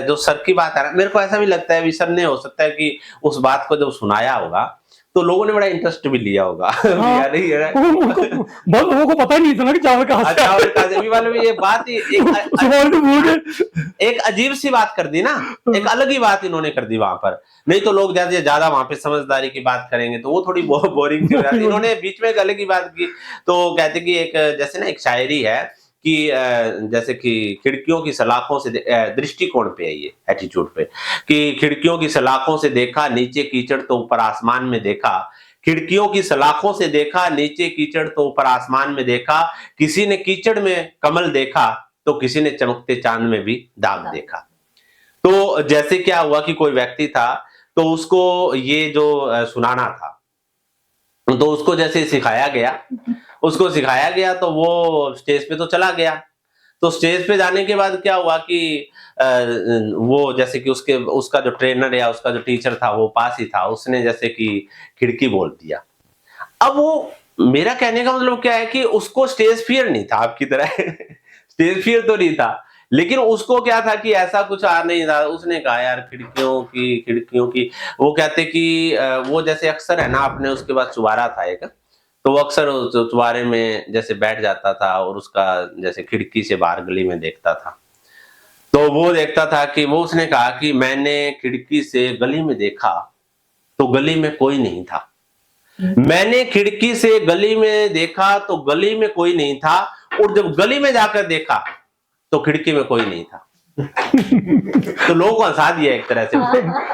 जो सर की बात है ना, मेरे को ऐसा भी लगता है भी सर ने हो सकता है कि उस बात को जब सुनाया होगा तो लोगों ने बड़ा इंटरेस्ट भी लिया होगा। हाँ, नहीं है उनको बहुत लोगों को पता ही नहीं था ना कि चावल कहाँ से चावल का भी वाले ये बात ही एक अजीब सी बात कर दी ना, एक अलग ही बात इन्होंने कर दी वहां पर। नहीं तो लोग ज्यादा वहां पे समझदारी की बात करेंगे तो वो थोड़ी बोरिंग सी हो जाती। इन्होंने बीच में एक अलग ही बात की। तो कहते कि एक जैसे ना एक शायरी है कि जैसे कि खिड़कियों की सलाखों से दृष्टिकोण पे है ये एटीट्यूड पे कि खिड़कियों की सलाखों से देखा नीचे कीचड़ तो ऊपर आसमान में देखा, खिड़कियों की सलाखों से देखा नीचे कीचड़ तो ऊपर आसमान में देखा, किसी ने कीचड़ में कमल देखा तो किसी ने चमकते चांद में भी दाग देखा। तो जैसे क्या हुआ कि कोई व्यक्ति था तो उसको ये जो सुनाना था तो उसको जैसे सिखाया गया, उसको सिखाया गया तो वो स्टेज पे तो चला गया। तो स्टेज पे जाने के बाद क्या हुआ कि वो जैसे कि उसके उसका जो ट्रेनर या उसका जो टीचर था वो पास ही था, उसने जैसे कि खिड़की बोल दिया। अब वो मेरा कहने का मतलब क्या है कि उसको स्टेज फियर नहीं था आपकी तरह। स्टेज फियर तो नहीं था, लेकिन उसको क्या था कि ऐसा कुछ आ नहीं रहा। उसने कहा यार खिड़कियों की वो कहते कि वो जैसे अक्सर है ना अपने उसके बाद चुबारा था एक, तो वो अक्सर उस चुबारे में जैसे बैठ जाता था और उसका जैसे खिड़की से बाहर गली में देखता था। तो वो देखता था कि वो उसने कहा कि मैंने खिड़की से गली में देखा तो गली में कोई नहीं था। मैंने खिड़की से गली में देखा तो गली में कोई नहीं था और जब गली में जाकर देखा तो खिड़की में कोई नहीं था। तो लोगों को हंसा दिया एक तरह से।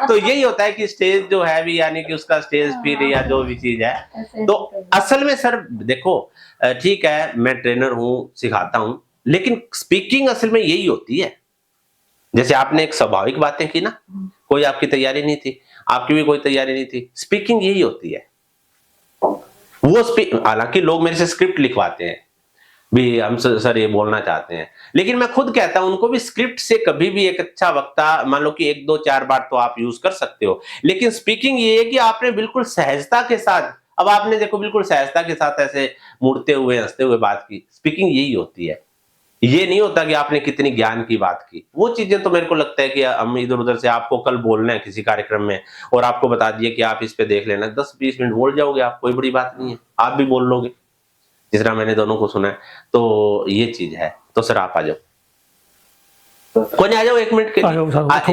तो यही होता है कि स्टेज जो है भी यानी कि उसका स्टेज फिर या जो भी चीज है। तो असल में सर देखो ठीक है मैं ट्रेनर हूं सिखाता हूं, लेकिन स्पीकिंग असल में यही होती है। जैसे आपने एक स्वाभाविक बातें की ना, कोई आपकी तैयारी नहीं थी, आपकी भी कोई तैयारी नहीं थी, स्पीकिंग यही होती है। वो हालांकि लोग मेरे से स्क्रिप्ट लिखवाते हैं भी हम सर ये बोलना चाहते हैं, लेकिन मैं खुद कहता हूं उनको भी स्क्रिप्ट से कभी भी एक अच्छा वक्ता मान लो कि 1 2 4 बार तो आप यूज कर सकते हो, लेकिन स्पीकिंग ये है कि आपने बिल्कुल सहजता के साथ, अब आपने देखो बिल्कुल सहजता के साथ ऐसे मुड़ते हुए हंसते हुए बात की। स्पीकिंग यही होती है, ये नहीं होता कि आपने कितनी ज्ञान की बात की। वो चीजें तो मेरे को लगता है कि हम इधर उधर से आपको कल बोलना है किसी कार्यक्रम में और आपको बता दिए कि आप इस पे देख लेना, 10 20 मिनट बोल जाओगे आप, कोई बड़ी बात नहीं है, आप भी बोल लोगे जिस तरह मैंने दोनों को सुना है। तो ये चीज है। तो सर आप आ जाओ, कोई नहीं आ जाओ 1 मिनट के लिए।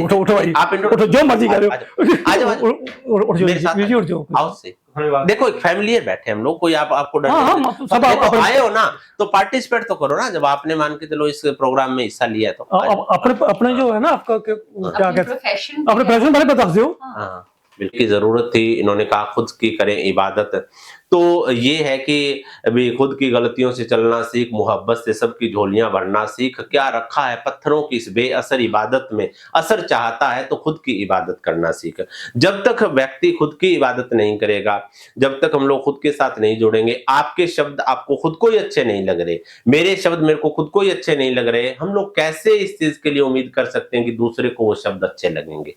उठो भाई, आप उठो जो मर्जी करो, आ जाओ मेरे साथ आओ से। देखो एक फैमिलियर बैठे हम लोग, कोई आपको डर सब तो आए हो ना तो पार्टिसिपेट तो करो ना, जब आपने मान के चलो इस प्रोग्राम में हिस्सा लिया है तो अपने जो है ना आपका क्या कहते हैं अपने प्रोफेशन बारे में बता दो। हाँ बिल्कुल जरूरत थी, इन्होंने कहा खुद की करें इबादत। तो ये है कि अभी खुद की गलतियों से चलना सीख, मोहब्बत से सबकी झोलियां भरना सीख, क्या रखा है पत्थरों की इस बेअसर इबादत में, असर चाहता है तो खुद की इबादत करना सीख। जब तक व्यक्ति खुद की इबादत नहीं करेगा, जब तक हम लोग खुद के साथ नहीं जुड़ेंगे, आपके शब्द आपको खुद को ही अच्छे नहीं लग रहे, मेरे शब्द मेरे को खुद को ही अच्छे नहीं लग रहे, हम लोग कैसे इस चीज के लिए उम्मीद कर सकते हैं कि दूसरे को वो शब्द अच्छे लगेंगे।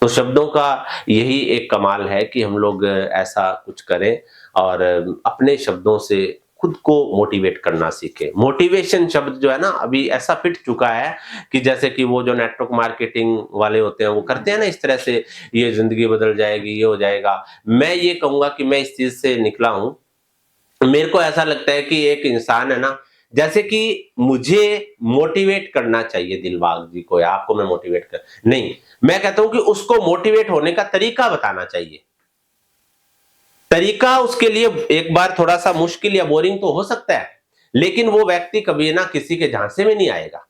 तो शब्दों का यही एक कमाल है कि हम लोग ऐसा कुछ करें और अपने शब्दों से खुद को मोटिवेट करना सीखें। मोटिवेशन शब्द जो है ना अभी ऐसा फिट चुका है कि जैसे कि वो जो नेटवर्क मार्केटिंग वाले होते हैं वो करते हैं ना इस तरह से, ये जिंदगी बदल जाएगी, ये हो जाएगा। मैं ये कहूंगा कि मैं इस चीज से निकला हूं। मेरे को ऐसा लगता है कि एक इंसान है ना, जैसे कि मुझे मोटिवेट करना चाहिए दिलबाग जी को या आपको मैं मोटिवेट कर नहीं, मैं कहता हूं कि उसको मोटिवेट होने का तरीका बताना चाहिए। तरीका उसके लिए एक बार थोड़ा सा मुश्किल या बोरिंग तो हो सकता है, लेकिन वो व्यक्ति कभी ना किसी के झांसे में नहीं आएगा।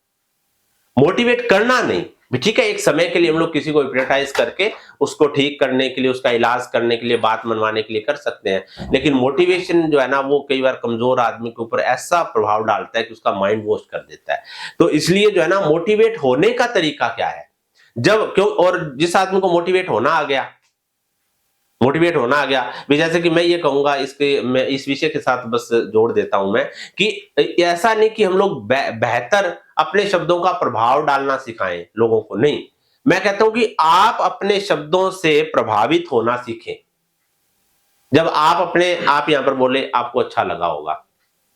मोटिवेट करना नहीं, ठीक है एक समय के लिए हम लोग किसी को हिप्नोटाइज करके उसको ठीक करने के लिए, उसका इलाज करने के लिए, बात मनवाने के लिए कर सकते हैं, लेकिन मोटिवेशन जो है ना वो कई बार कमजोर आदमी के ऊपर ऐसा प्रभाव डालता है कि उसका माइंड वॉश कर देता है। तो इसलिए जो है ना मोटिवेट होने का तरीका क्या है, जब क्यों, और जिस आदमी को मोटिवेट होना आ गया, मोटिवेट होना आ गया भी, जैसे कि मैं ये कहूंगा इसके मैं इस विषय के साथ बस जोड़ देता हूं मैं कि ऐसा नहीं कि हम लोग बेहतर अपने शब्दों का प्रभाव डालना सिखाएं लोगों को, नहीं, मैं कहता हूं कि आप अपने शब्दों से प्रभावित होना सीखें। जब आप यहां पर बोले आपको अच्छा लगा होगा,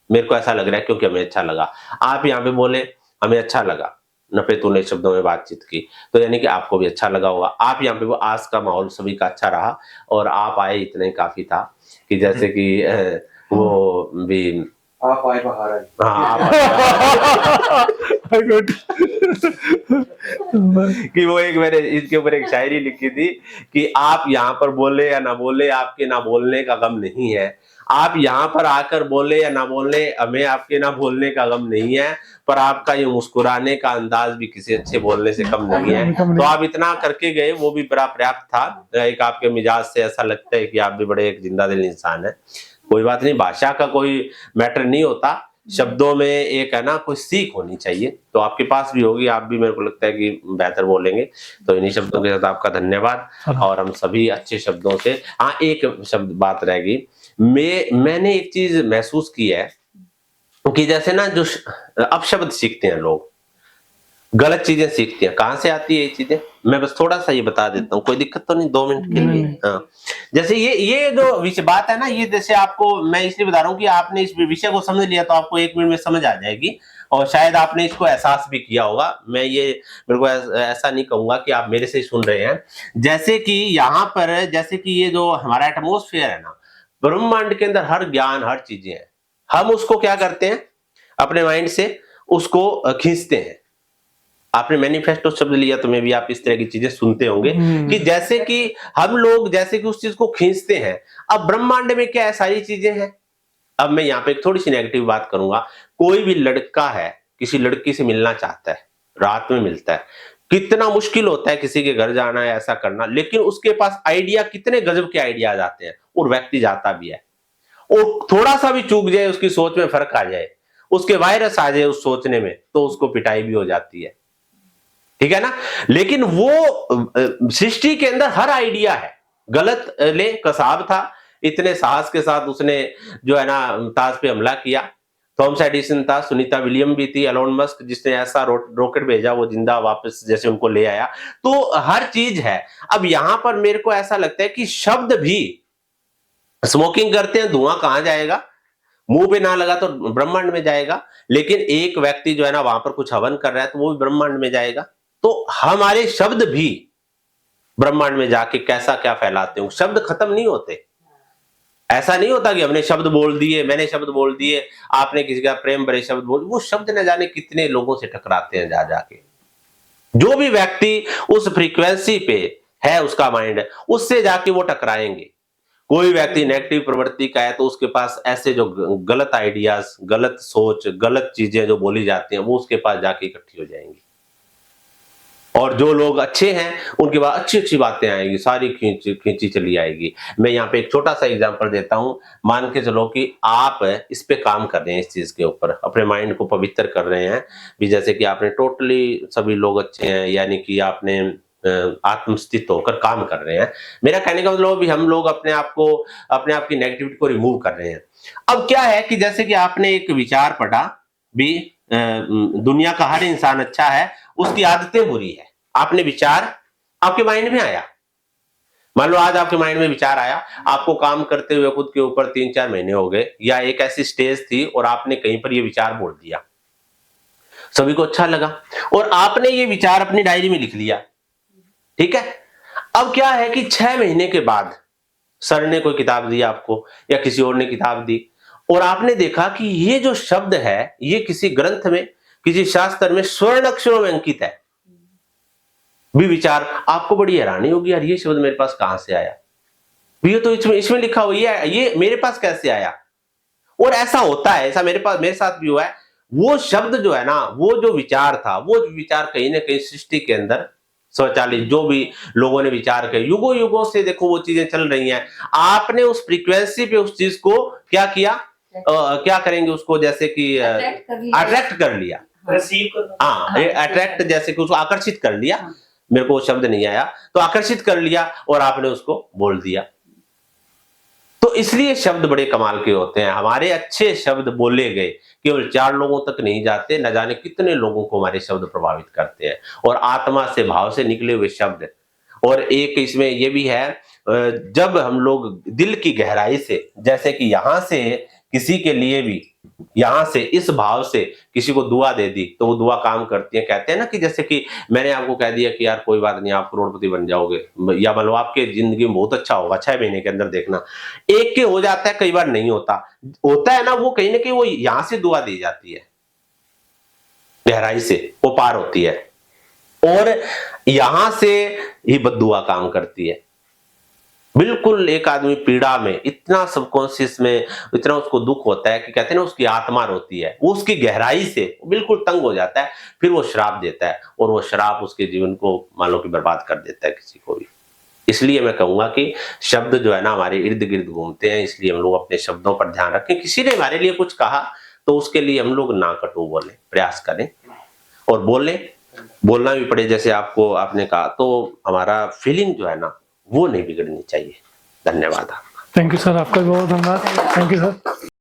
मेरे को ऐसा लग रहा है क्योंकि हमें अच्छा लगा, आप यहां पे बोले हमें अच्छा लगा, नफे तुले शब्दों में बातचीत की, तो यानी कि आपको भी अच्छा लगा होगा। आप यहाँ पे वो आज का माहौल सभी का अच्छा रहा और आप आए इतना ही काफी था कि जैसे कि वो भी आप आए बाहर आए। हाँ गुड। कि वो एक मैंने इसके ऊपर एक शायरी लिखी थी कि आप यहाँ पर बोले या ना बोले, आपके ना बोलने का गम नहीं है। आप यहाँ पर आकर बोले या ना बोले, हमें आपके ना बोलने का गम नहीं है, पर आपका ये मुस्कुराने का अंदाज भी किसी अच्छे बोलने से कम नहीं है। तो आप इतना करके गए, वो भी बड़ा पर्याप्त था। एक आपके मिजाज से ऐसा लगता है कि आप भी बड़े एक जिंदा दिल इंसान है। कोई बात नहीं, भाषा का कोई मैटर नहीं होता, शब्दों में एक है ना कोई सीख होनी चाहिए, तो आपके पास भी होगी, आप भी मेरे को लगता है कि बेहतर बोलेंगे। तो इन्हीं शब्दों के साथ आपका धन्यवाद और हम सभी अच्छे शब्दों से। हाँ, एक शब्द बात रह गई, मैंने एक चीज महसूस की है कि जैसे ना जो अपशब्द सीखते हैं लोग, गलत चीजें सीखते हैं, कहाँ से आती है ये चीजें, मैं बस थोड़ा सा ये बता देता हूँ, कोई दिक्कत तो नहीं, 2 मिनट के लिए। हाँ, जैसे ये जो विषय बात है ना, ये जैसे आपको मैं इसलिए बता रहा हूँ कि आपने इस विषय को समझ लिया तो आपको 1 मिनट में समझ आ जाएगी और शायद आपने इसको एहसास भी किया होगा। मैं ये मेरे को ऐसा नहीं कहूंगा कि आप मेरे से ही सुन रहे हैं। जैसे कि यहाँ पर जैसे कि ये जो हमारा एटमोस्फेयर है ना, ब्रह्मांड के अंदर हर ज्ञान हर चीजें हैं, हम उसको क्या करते हैं, अपने माइंड से उसको खींचते हैं। आपने मैनिफेस्टो शब्द लिया तो मैं भी आप इस तरह की चीजें सुनते होंगे कि जैसे कि हम लोग जैसे कि उस चीज को खींचते हैं। अब ब्रह्मांड में क्या है, सारी चीजें हैं। अब मैं यहाँ पे एक थोड़ी सी नेगेटिव बात करूंगा, कोई भी लड़का है किसी लड़की से मिलना चाहता है, रात में मिलता है, कितना मुश्किल होता है किसी के घर जाना है ऐसा करना, लेकिन उसके पास आइडिया कितने गजब के आइडियाज आते हैं और व्यक्ति जाता भी है। और थोड़ा सा भी चूक जाए, उसकी सोच में फर्क आ जाए, उसके वायरस आ जाए उस सोचने में, तो उसको पिटाई भी हो जाती है, ठीक है ना। लेकिन वो सृष्टि के अंदर हर आइडिया है। गलत ले कसाब था, इतने साहस के साथ उसने जो है ना ताज पे हमला किया। थॉमस एडिसन था, सुनीता विलियम भी थी, एलोन मस्क जिसने ऐसा रॉकेट भेजा वो जिंदा वापस जैसे उनको ले आया। तो हर चीज है। अब यहां पर मेरे को ऐसा लगता है कि शब्द भी, स्मोकिंग करते हैं, धुआं कहां जाएगा, मुंह पे ना लगा तो ब्रह्मांड में जाएगा, लेकिन एक व्यक्ति जो है ना वहां पर कुछ हवन कर रहा है तो वो भी ब्रह्मांड में जाएगा। तो हमारे शब्द भी ब्रह्मांड में जाके कैसा क्या फैलाते हो, शब्द खत्म नहीं होते। ऐसा नहीं होता कि हमने शब्द बोल दिए, मैंने शब्द बोल दिए, आपने किसी का प्रेम भरे शब्द बोल, वो शब्द न जाने कितने लोगों से टकराते हैं जा जाके। जो भी व्यक्ति उस फ्रीक्वेंसी पे है, उसका माइंड है, उससे जाके वो टकराएंगे। कोई व्यक्ति नेगेटिव प्रवृत्ति का है तो उसके पास ऐसे जो गलत आइडियाज, गलत सोच, गलत चीजें जो बोली जाती हैं वो उसके पास जाके इकट्ठी हो जाएंगी। और जो लोग अच्छे हैं उनके पास अच्छी अच्छी बातें आएंगी, सारी खींची चली आएगी। मैं यहाँ पे एक छोटा सा एग्जांपल देता हूँ। मान के चलो कि आप इस पे काम कर रहे हैं, इस चीज के ऊपर अपने माइंड को पवित्र कर रहे हैं भी, जैसे कि आपने टोटली सभी लोग अच्छे हैं, यानी कि आपने आत्मस्थित होकर काम कर रहे हैं। मेरा कहने का मतलब भी हम लोग अपने आप की नेगेटिविटी को रिमूव कर रहे हैं। अब क्या है कि जैसे कि आपने एक विचार पढ़ा भी, दुनिया का हर इंसान अच्छा है, उसकी आदतें बुरी है। आपने विचार आपके माइंड में आया, मान लो आज आपके माइंड में विचार आया, आपको काम करते हुए खुद के ऊपर 3-4 महीने हो गए, या एक ऐसी स्टेज थी और आपने कहीं पर ये विचार बोल दिया, सभी को अच्छा लगा और आपने ये विचार अपनी डायरी में लिख लिया, ठीक है। अब क्या है कि 6 महीने के बाद सर ने कोई किताब दी आपको या किसी और ने किताब दी और आपने देखा कि ये जो शब्द है ये किसी ग्रंथ में, किसी शास्त्र में स्वर्ण अक्षरों में अंकित है भी विचार। आपको बड़ी हैरानी होगी, यार ये शब्द मेरे पास कहां से आया, ये तो इसमें लिखा हुआ है, ये मेरे पास कैसे आया। और ऐसा होता है, ऐसा मेरे साथ भी हुआ है। वो शब्द जो है ना, वो जो विचार था, वो विचार कहीं ना कहीं सृष्टि के अंदर स्वचालित जो भी लोगों ने विचार किया, युगों युगों से देखो वो चीजें चल रही हैं। आपने उस फ्रीक्वेंसी पे उस चीज को क्या किया, क्या करेंगे उसको, जैसे कि अट्रैक्ट कर लिया, हाँ अट्रैक्ट, जैसे कि उसको आकर्षित कर लिया। मेरे को शब्द नहीं आया तो आकर्षित कर लिया और आपने उसको बोल दिया। तो इसलिए शब्द बड़े कमाल के होते हैं। हमारे अच्छे शब्द बोले गए केवल 4 लोगों तक नहीं जाते, न जाने कितने लोगों को हमारे शब्द प्रभावित करते हैं, और आत्मा से भाव से निकले हुए शब्द। और एक इसमें यह भी है, जब हम लोग दिल की गहराई से, जैसे कि यहां से किसी के लिए भी यहाँ से इस भाव से किसी को दुआ दे दी तो वो दुआ काम करती है। कहते हैं ना कि जैसे कि मैंने आपको कह दिया कि यार कोई बात नहीं, आप करोड़पति बन जाओगे, या मतलब आपके जिंदगी में बहुत अच्छा होगा, 6 महीने के अंदर देखना। एक के हो जाता है, कई बार नहीं होता। होता है ना, वो कहीं ना कहीं वो यहाँ से दुआ दी जाती है, गहराई से वो पार होती है, और यहां से ही बद्दुआ काम करती है। बिल्कुल एक आदमी पीड़ा में, इतना सबकॉन्शियस में इतना उसको दुख होता है कि कहते हैं ना उसकी आत्मा रोती है, वो उसकी गहराई से बिल्कुल तंग हो जाता है, फिर वो श्राप देता है, और वो श्राप उसके जीवन को मान लो कि बर्बाद कर देता है किसी को भी। इसलिए मैं कहूंगा कि शब्द जो है ना हमारे इर्द गिर्द घूमते हैं, इसलिए हम लोग अपने शब्दों पर ध्यान रखें। किसी ने हमारे लिए कुछ कहा तो उसके लिए हम लोग ना कटु बोले, प्रयास करें और बोलना भी पड़े, जैसे आपको आपने कहा, तो हमारा फीलिंग जो है ना वो नहीं बिगड़नी चाहिए। धन्यवाद। थैंक यू सर, आपका बहुत धन्यवाद। Thank you sir.